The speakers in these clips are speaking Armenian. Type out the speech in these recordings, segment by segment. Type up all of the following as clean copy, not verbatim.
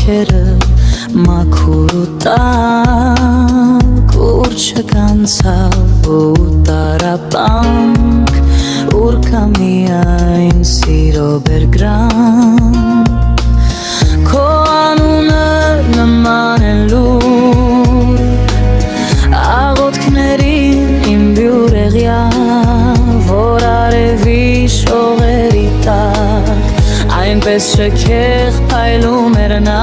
խոսքերը մաքուր ու տաք ուր չկանցավ ու տարապանք ուր կա միայն սիրո բերգրան քո անունը նման է լուր աղոթքներին իմ բյուրեղյա որ արևի շողերի տակ այնպես շքեղ փայլում էր նա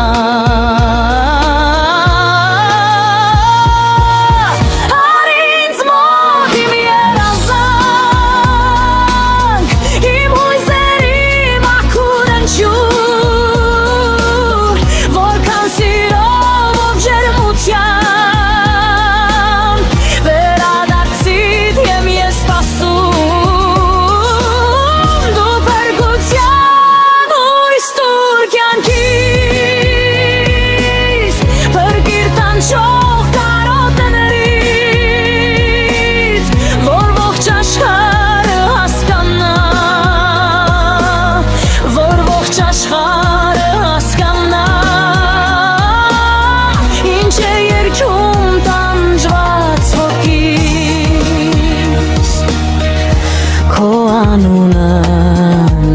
Անունը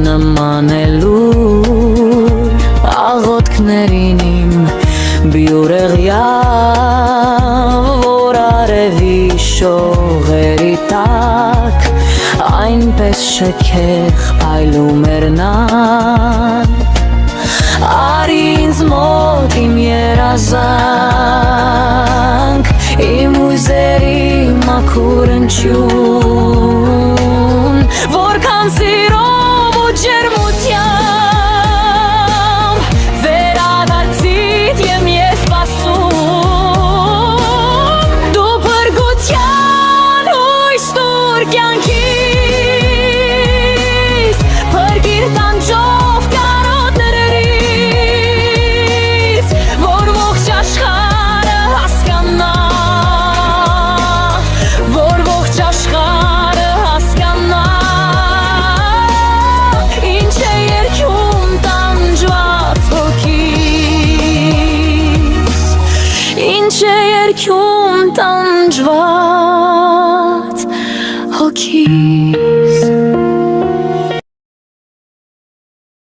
նման է լուր աղոթքներին իմ բյուրեղյա որ արևի շողերի տակ այնպես շքեղ փայլում էր նան արի ինձ մոտ իմ երազանք իմ ուզերի մաքուր ընչյուն որքան սիրով ու ջերմությամբ վերադարձիդ եմ ես սպասում դու փրկության հույս տուր կյանքիս փրկիր տանջող կարոտներից որ ողջ աշխարհը հասկանա որ ողջ աշխարհը հասկանա Երգում տանջված հոգի